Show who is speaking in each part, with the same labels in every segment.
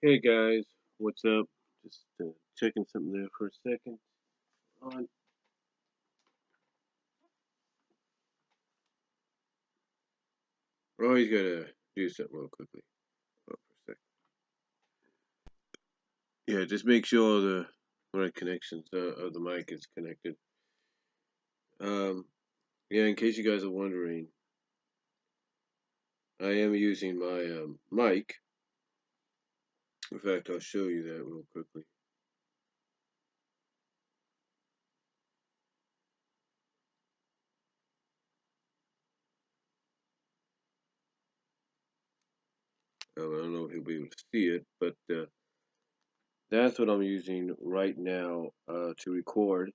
Speaker 1: Hey guys, what's up? Just checking something there for a second. On. Always gotta do something real quickly. Hold on for a second. Yeah, just make sure the right connections of the mic is connected. Um, yeah, in case you guys are wondering, I am using my mic. In fact, I'll show you that real quickly. I don't know if you'll be able to see it, but that's what I'm using right now to record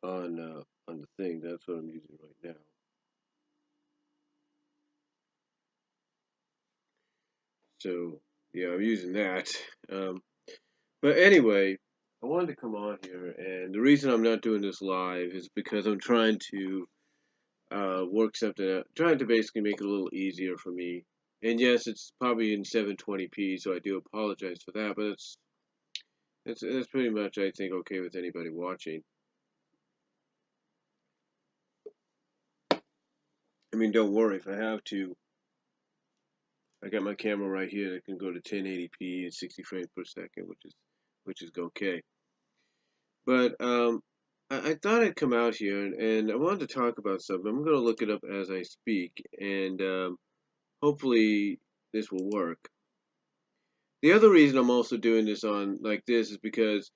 Speaker 1: on the thing. That's what I'm using right now. So yeah, I'm using that. Um, but anyway, I wanted to come on here, and the reason I'm not doing this live is because I'm trying to work something out, trying to basically make it a little easier for me. And yes, it's probably in 720p, so I do apologize for that. But it's pretty much, I think, okay with anybody watching. I mean, don't worry if I have to. I got my camera right here that can go to 1080p and 60 frames per second, which is okay. But I thought I'd come out here and I wanted to talk about something. I'm going to look it up as I speak, and hopefully this will work. The other reason I'm also doing this on like this is because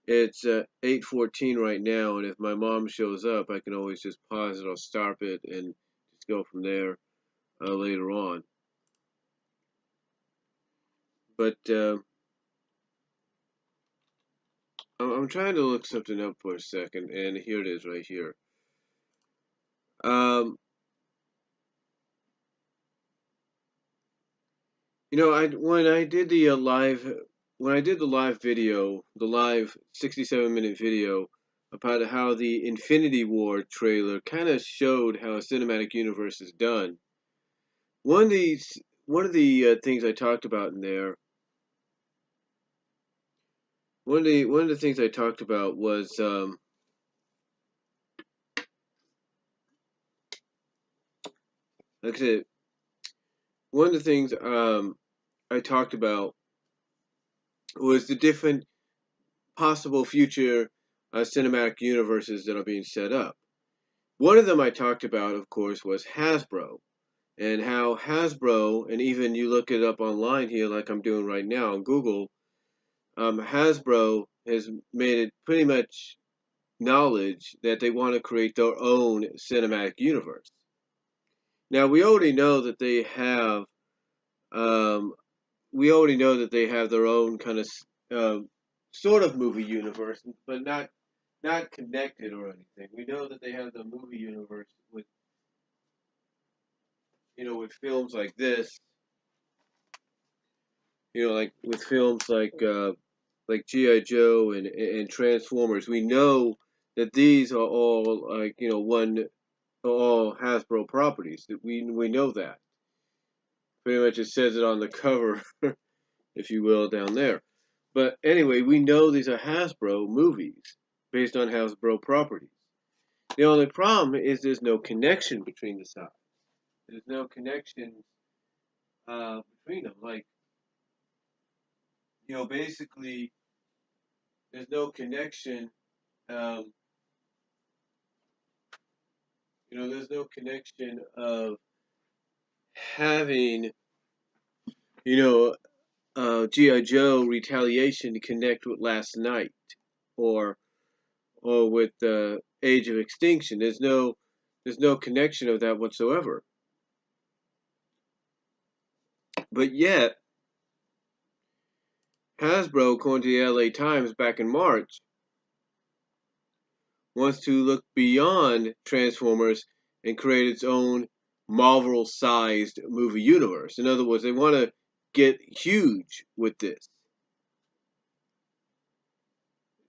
Speaker 1: it's 8:14 right now, and if my mom shows up, I can always just pause it or stop it and just go from there later on. But I'm trying to look something up for a second, and here it is right here. Um, You know, when I did the live video, the live 67-minute video about how the Infinity War trailer kind of showed how a cinematic universe is done. One of these, one of the things I talked about in there, one of the things I talked about was, like I said, one of the things I talked about was the different possible future cinematic universes that are being set up. One of them I talked about, of course, was Hasbro, and how Hasbro, and even you look it up online here, like I'm doing right now on Google, Hasbro has made it pretty much knowledge that they want to create their own cinematic universe. Now um, we already know that they have their own kind of sort of movie universe, but not connected or anything. We know that they have the movie universe with with films like this, like with films like G.I. Joe and Transformers. We know that these are all like all Hasbro properties. We know that. Pretty much it says it on the cover, if you will, down there. But anyway, we know these are Hasbro movies based on Hasbro properties. The only problem is there's no connection between the sides. There's no connection between them. Like, basically, there's no connection. Um, there's no connection of having, you know, G.I. Joe Retaliation to connect with Last Night or with Age of Extinction. There's no connection of that whatsoever. But yet, Hasbro, according to the LA Times back in March, wants to look beyond Transformers and create its own Marvel-sized movie universe. In other words, they want to get huge with this.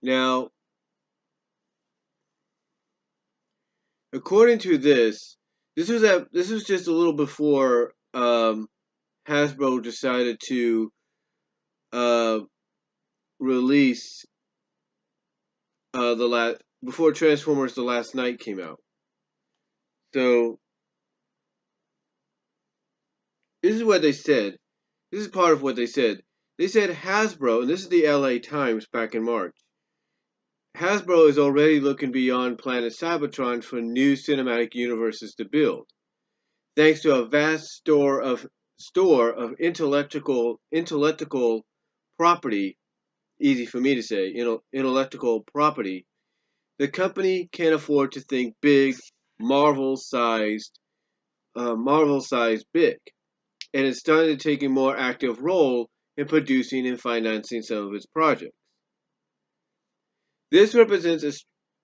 Speaker 1: Now, according to this was just a little before Hasbro decided to uh, release before Transformers: The Last Night came out. So this is what they said. This is part of what they said. They said Hasbro, and this is the LA Times back in March. Hasbro is already looking beyond Planet Cybertron for new cinematic universes to build, thanks to a vast store of intellectual property. Easy for me to say, intellectual property. The company can afford to think big, Marvel-sized, Marvel-sized big, and it's starting to take a more active role in producing and financing some of its projects. This represents a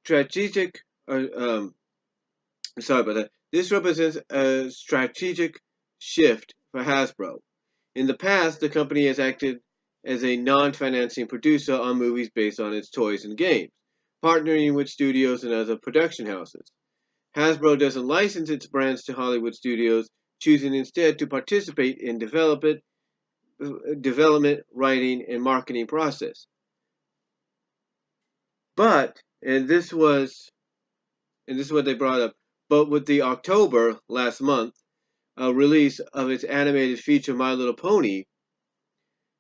Speaker 1: strategic, uh, um, sorry about that. This represents a strategic shift for Hasbro. In the past, the company has acted as a non-financing producer on movies based on its toys and games, partnering with studios and other production houses. Hasbro doesn't license its brands to Hollywood studios, choosing instead to participate in development, writing, and marketing process. But, and this is what they brought up, but with the October last month release of its animated feature My Little Pony,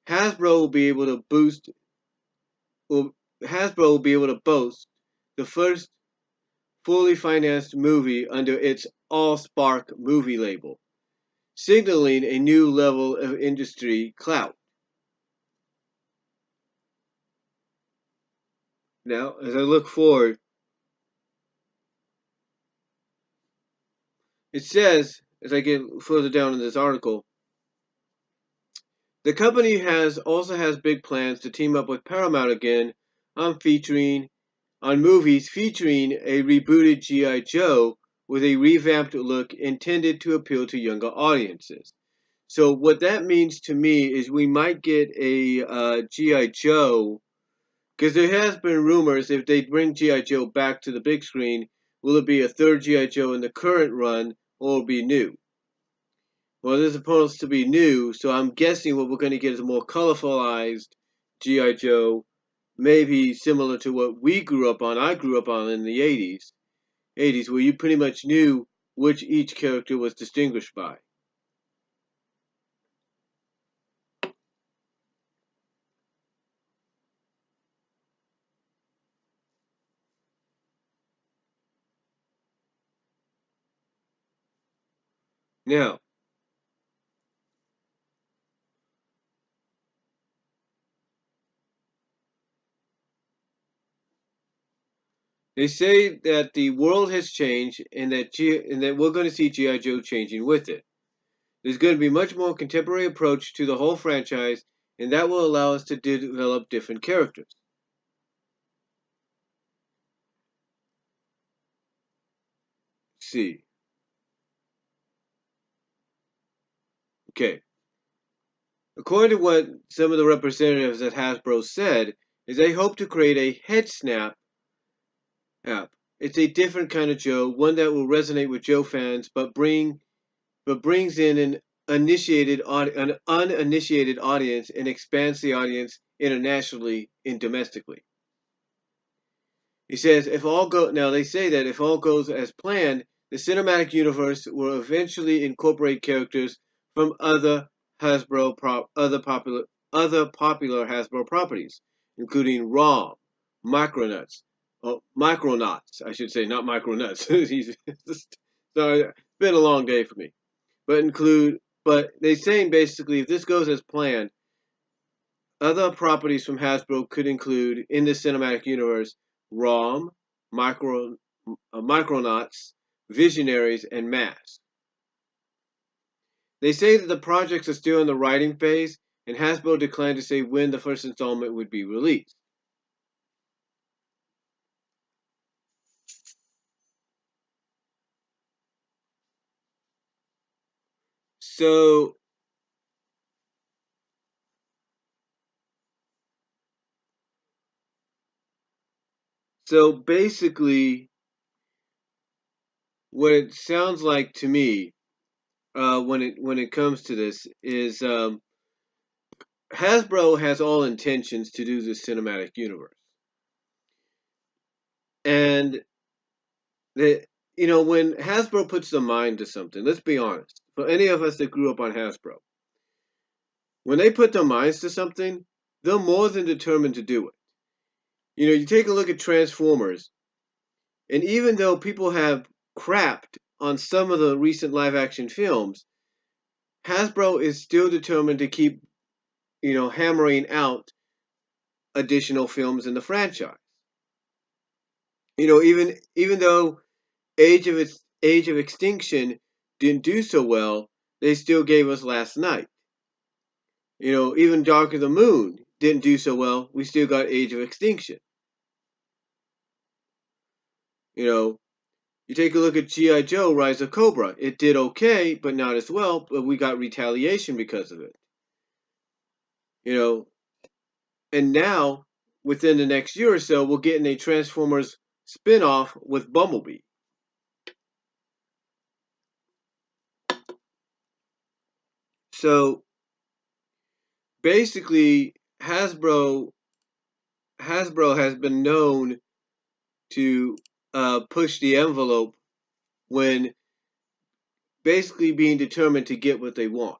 Speaker 1: Hasbro will be able to boost Hasbro will be able to boast the first fully financed movie under its AllSpark movie label, signaling a new level of industry clout. Now, as I look forward, it says, as I get further down in this article, the company also has big plans to team up with Paramount again on movies featuring a rebooted G.I. Joe with a revamped look intended to appeal to younger audiences. So what that means to me is we might get a G.I. Joe, because there has been rumors if they bring G.I. Joe back to the big screen, will it be a third G.I. Joe in the current run or will it be new? Well, this is supposed to be new, so I'm guessing what we're going to get is a more colorfulized G.I. Joe, maybe similar to what I grew up on in the 80s, where you pretty much knew which each character was distinguished by. Now, they say that the world has changed and that we're going to see G.I. Joe changing with it. There's going to be much more contemporary approach to the whole franchise, and that will allow us to develop different characters. Let's see. Okay. According to what some of the representatives at Hasbro said, is they hope to create a head snap app. It's a different kind of Joe, one that will resonate with Joe fans, but brings in an uninitiated audience and expands the audience internationally and domestically. He says, if all go now they say that if all goes as planned, the cinematic universe will eventually incorporate characters from other popular Hasbro properties, including ROM, Micronauts, Micronauts, I should say, not Micronauts. Sorry, it's been a long day for me. But they're saying basically if this goes as planned, other properties from Hasbro could include in the cinematic universe ROM, Micronauts, Visionaries, and M.A.S.K. They say that the projects are still in the writing phase, and Hasbro declined to say when the first installment would be released. So, so basically, what it sounds like to me when it comes to this is Hasbro has all intentions to do this cinematic universe, and the when Hasbro puts their mind to something, let's be honest. For any of us that grew up on Hasbro, when they put their minds to something, they're more than determined to do it. You take a look at Transformers, and even though people have crapped on some of the recent live action films, Hasbro is still determined to keep, hammering out additional films in the franchise. Even though Age of Extinction didn't do so well, they still gave us Last Night. Even Dark of the Moon didn't do so well, we still got Age of Extinction. You take a look at G.I. Joe, Rise of Cobra. It did okay, but not as well, but we got Retaliation because of it. And now, within the next year or so, we're getting a Transformers spin-off with Bumblebee. So, basically, Hasbro has been known to push the envelope when basically being determined to get what they want.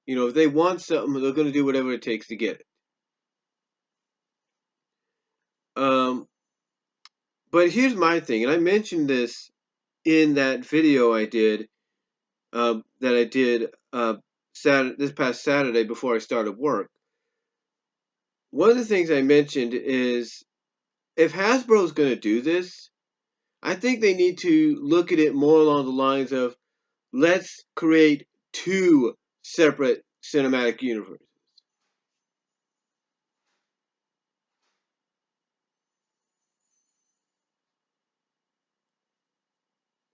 Speaker 1: If they want something, they're going to do whatever it takes to get it. But here's my thing, and I mentioned this in that video I did this past Saturday before I started work. One of the things I mentioned is if Hasbro's going to do this, I think they need to look at it more along the lines of let's create two separate cinematic universes.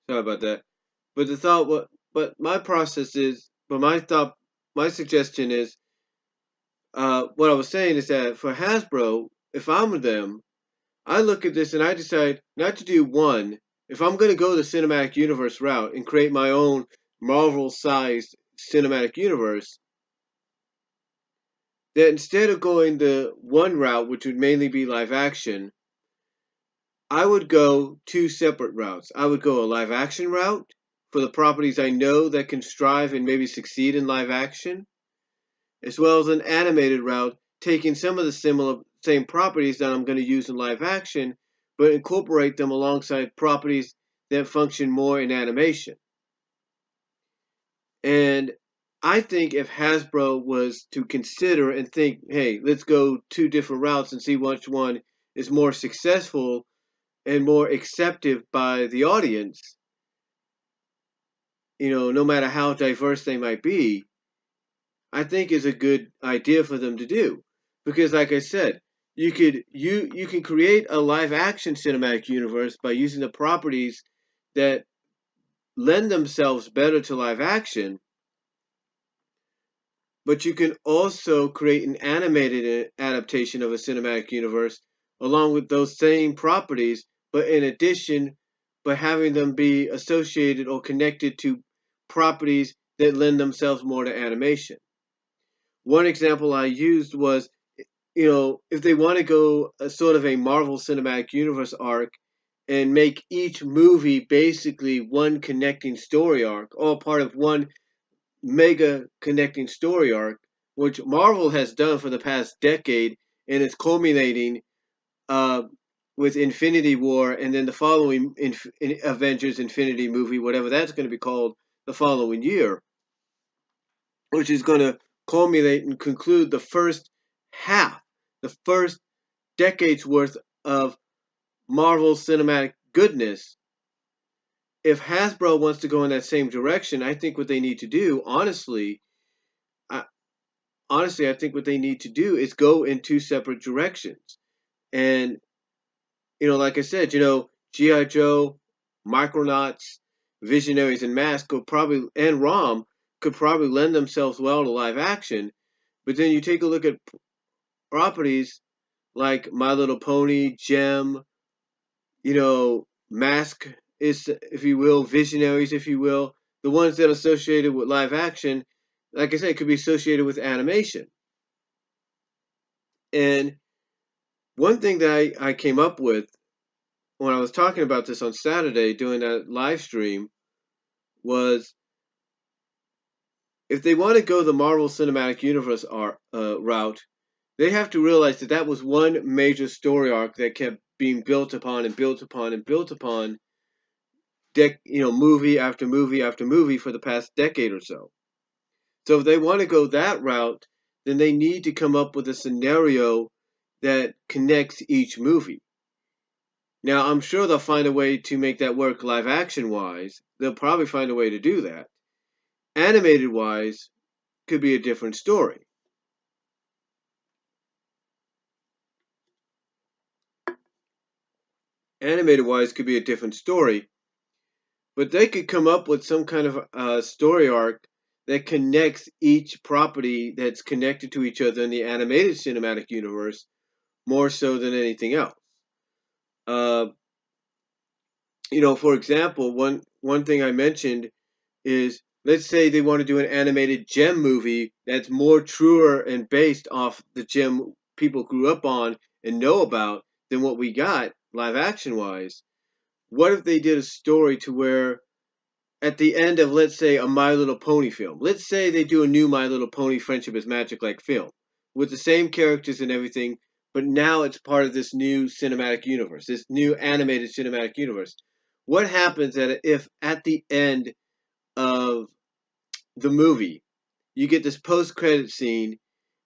Speaker 1: Sorry about that. But the thought, but my process is, but my suggestion is, what I was saying is that for Hasbro, if I'm them, I look at this and I decide not to do one. If I'm going to go the cinematic universe route and create my own Marvel-sized cinematic universe, that instead of going the one route, which would mainly be live action, I would go two separate routes. I would go a live action route for the properties I know that can strive and maybe succeed in live action, as well as an animated route, taking some of the same properties that I'm going to use in live action, but incorporate them alongside properties that function more in animation. And I think if Hasbro was to consider and think, hey, let's go two different routes and see which one is more successful and more accepted by the audience, no matter how diverse they might be, I think is a good idea for them to do. Because like I said, you can create a live action cinematic universe by using the properties that lend themselves better to live action, but you can also create an animated adaptation of a cinematic universe along with those same properties, but in addition, by having them be associated or connected to properties that lend themselves more to animation. One example I used was, if they want to go a sort of a Marvel Cinematic Universe arc and make each movie basically one connecting story arc, all part of one mega connecting story arc, which Marvel has done for the past decade and is culminating uh, with Infinity War and then the following Avengers Infinity movie, whatever that's going to be called, the following year, which is going to culminate and conclude the first half, the first decade's worth of Marvel cinematic goodness. If Hasbro wants to go in that same direction, I think what they need to do, I, I think what they need to do is go in two separate directions. And, like I said, G.I. Joe, Micronauts, Visionaries, and M.A.S.K and ROM could probably lend themselves well to live action. But then you take a look at properties like My Little Pony, Gem, M.A.S.K is, if you will, Visionaries, if you will. the ones that are associated with live action, like I said, could be associated with animation. And one thing that I came up with when I was talking about this on Saturday doing that live stream was, if they want to go the Marvel Cinematic Universe route, they have to realize that that was one major story arc that kept being built upon and built upon and built upon, movie after movie after movie for the past decade or so. So if they want to go that route, then they need to come up with a scenario that connects each movie. Now, I'm sure they'll find a way to make that work live action wise. They'll probably find a way to do that. Animated wise, could be a different story. Animated wise, could be a different story. But they could come up with some kind of story arc that connects each property that's connected to each other in the animated cinematic universe more so than anything else. Uh, for example, one thing I mentioned is, let's say they want to do an animated gem movie that's more truer and based off the gem people grew up on and know about than what we got live action wise. What if they did a story to where at the end of, let's say, a My Little Pony film, let's say they do a new My Little Pony Friendship is Magic like film with the same characters and everything, but now it's part of this new cinematic universe, this new animated cinematic universe. What happens if at the end of the movie you get this post-credit scene,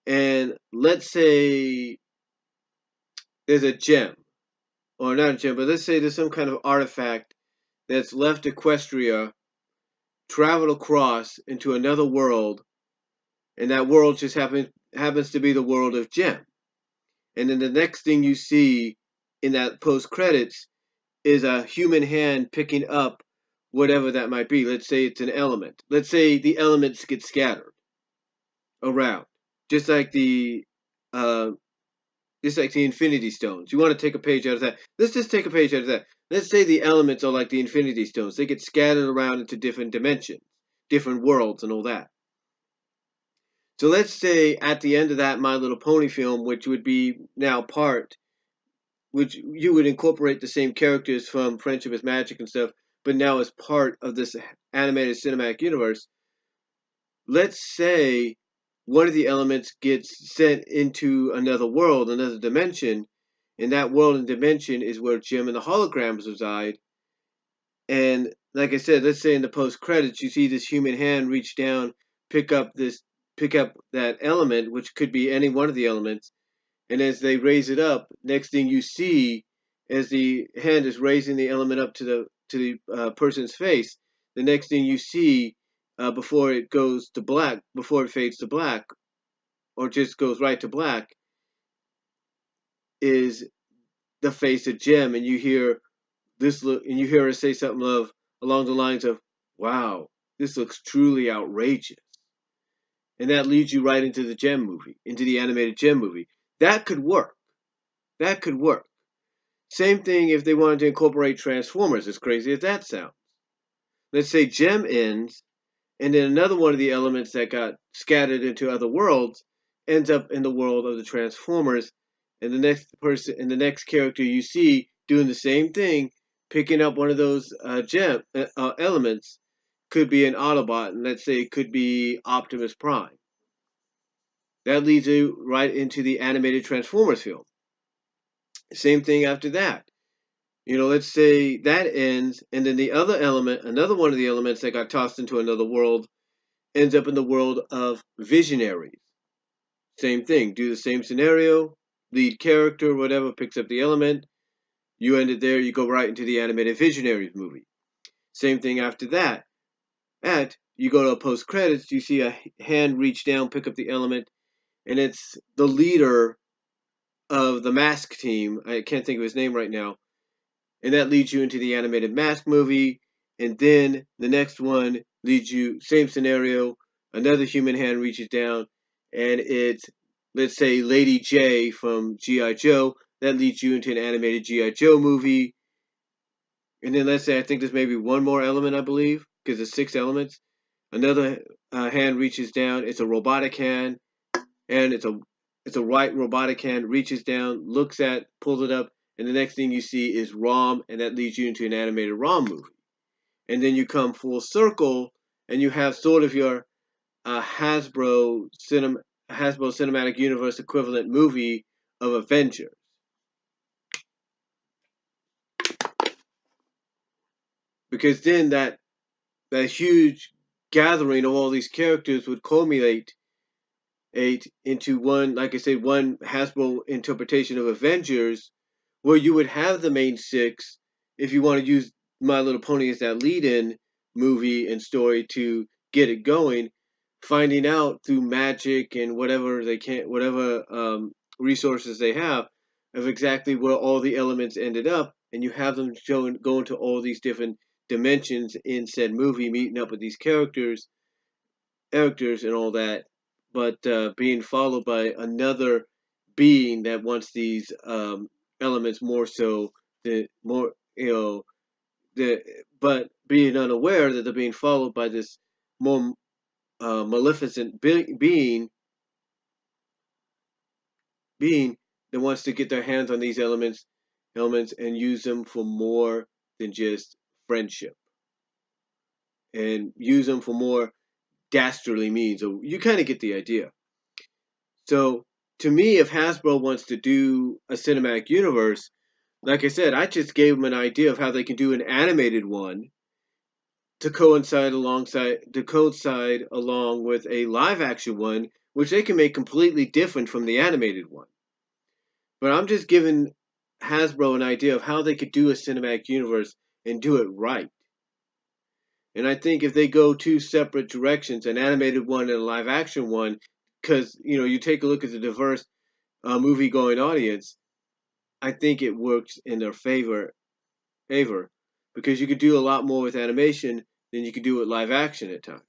Speaker 1: and let's say there's a gem, or not a gem, but let's say there's some kind of artifact that's left Equestria, traveled across into another world, and that world just happens to be the world of Gem. And then the next thing you see in that post credits is a human hand picking up whatever that might be. Let's say it's an element. Let's say the elements get scattered around, just like the uh, Infinity Stones. You want to take a page out of that. Let's just take a page out of that. Let's say the elements are like the Infinity Stones. They get scattered around into different dimensions, different worlds, and all that. So let's say at the end of that My Little Pony film, which would be now which you would incorporate the same characters from Friendship is Magic and stuff, but now as part of this animated cinematic universe. Let's say one of the elements gets sent into another world, another dimension, and that world and dimension is where Jim and the holograms reside. And like I said, let's say in the post credits, you see this human hand reach down, pick up that element, which could be any one of the elements. And as they raise it up, next thing you see, as the hand is raising the element up to the person's face, the next thing you see, before it goes to black, before it fades to black, or just goes right to black, is the face of Jem, and you hear and you hear her say something along the lines of, "Wow, this looks truly outrageous," and that leads you right into the Gem movie, into the animated Gem movie. That could work. That could work. Same thing if they wanted to incorporate Transformers, as crazy as that sounds. Let's say Gem ends, and then another one of the elements that got scattered into other worlds ends up in the world of the Transformers, and the next character you see doing the same thing, picking up one of those elements, could be an Autobot, and let's say it could be Optimus Prime. That leads you right into the animated Transformers film. Same thing after that. Let's say that ends, and then another one of the elements that got tossed into another world, ends up in the world of Visionaries. Same thing, do the same scenario, lead character, whatever, picks up the element, you end it there, you go right into the animated Visionaries movie. Same thing after that. You go to a post credits, you see a hand reach down, pick up the element, and it's the leader of the M.A.S.K team. I can't think of his name right now. And that leads you into the animated M.A.S.K movie. And then the next one leads you, same scenario, another human hand reaches down, and it's, let's say, Lady J from G.I. Joe. That leads you into an animated G.I. Joe movie. And then let's say, I think there's maybe one more element, I believe. because it's 6 elements. Another hand reaches down. It's a robotic hand, and it's a right robotic hand reaches down, looks at, pulls it up, and the next thing you see is ROM, and that leads you into an animated ROM movie. And then you come full circle, and you have sort of your Hasbro Cinematic Universe equivalent movie of Avengers. Because then that huge gathering of all these characters would culminate into one, like I said, one Hasbro interpretation of Avengers, where you would have the main 6, if you want to use My Little Pony as that lead-in movie and story to get it going, finding out through magic and whatever they can, whatever resources they have, of exactly where all the elements ended up, and you have them go into all these different dimensions in said movie, meeting up with these characters and all that, but being followed by another being that wants these elements more so the more the but being unaware that they're being followed by this more maleficent being that wants to get their hands on these elements and use them for more than just friendship, and use them for more dastardly means. So you kind of get the idea. So to me, if Hasbro wants to do a cinematic universe, like I said, I just gave them an idea of how they can do an animated one to coincide along with a live action one, which they can make completely different from the animated one. But I'm just giving Hasbro an idea of how they could do a cinematic universe and do it right. And I think if they go 2 separate directions, an animated one and a live action one, because you take a look at the diverse movie going audience, I think it works in their favor, because you could do a lot more with animation than you could do with live action at times.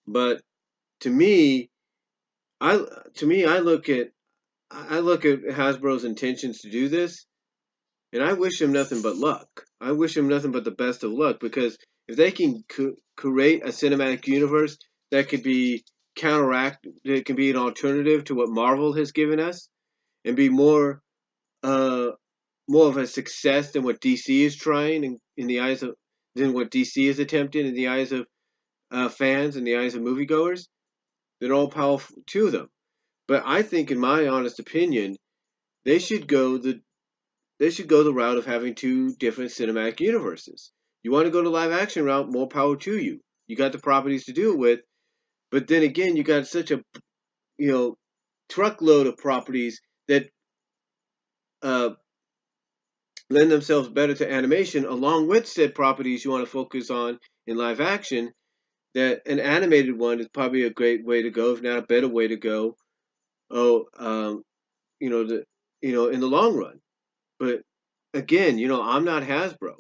Speaker 1: But to me, I look at Hasbro's intentions to do this, and I wish them nothing but luck. I wish them nothing but the best of luck, because if they can create a cinematic universe that could be that can be an alternative to what Marvel has given us, and be more of a success than what DC is trying in the eyes of than what DC is attempting in the eyes of fans and the eyes of moviegoers, then all powerful to them. But I think, in my honest opinion, they should go the route of having 2 different cinematic universes. You want to go the live action route, more power to you. You got the properties to do it with, but then again, you got such a truckload of properties that uh, lend themselves better to animation, along with said properties you want to focus on in live action, that an animated one is probably a great way to go, if not a better way to go. Oh, in the long run. But again, I'm not Hasbro.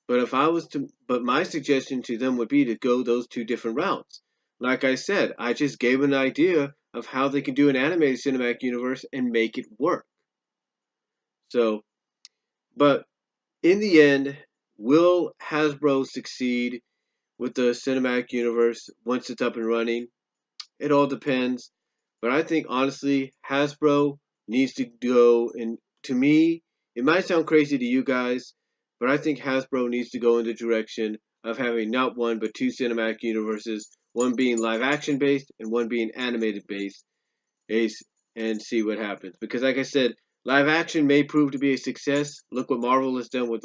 Speaker 1: But if I was to, but my suggestion to them would be to go those 2 different routes. Like I said, I just gave an idea of how they can do an animated cinematic universe and make it work. So, but in the end, will Hasbro succeed with the cinematic universe once it's up and running? It all depends. But I think, honestly, Hasbro needs to go, and to me, it might sound crazy to you guys, but I think Hasbro needs to go in the direction of having not 1 but 2 cinematic universes, one being live action based and one being animated based, and see what happens. Because like I said, live action may prove to be a success. Look what Marvel has done with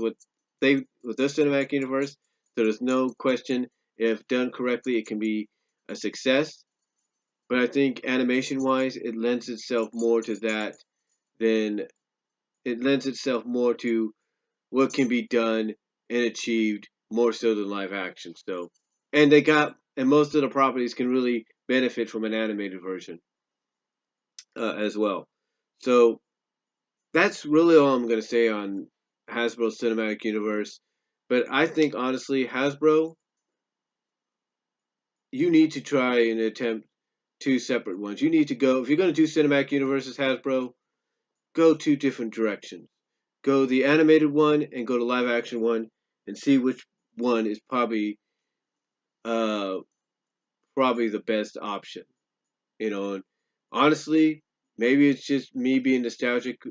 Speaker 1: their cinematic universe. So there's no question, if done correctly, it can be a success. But I think animation wise, it lends itself more to that than it lends itself more to what can be done and achieved more so than live action. So, and most of the properties can really benefit from an animated version as well. So that's really all I'm going to say on Hasbro's cinematic universe. But I think, honestly, Hasbro, you need to try and attempt 2 separate ones. You need to go, if you're going to do cinematic universes, Hasbro, go 2 different directions. Go the animated one and go to live action one, and see which one is uh, probably the best option. You know, and honestly, maybe it's just me being nostalgic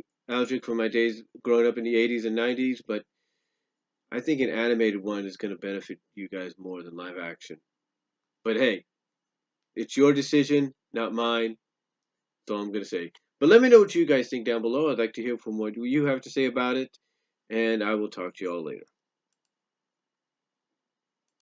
Speaker 1: for my days growing up in the 80s and 90s, but I think an animated one is going to benefit you guys more than live action. But hey, it's your decision, not mine. That's all I'm going to say. But let me know what you guys think down below. I'd like to hear from what you have to say about it, and I will talk to you all later.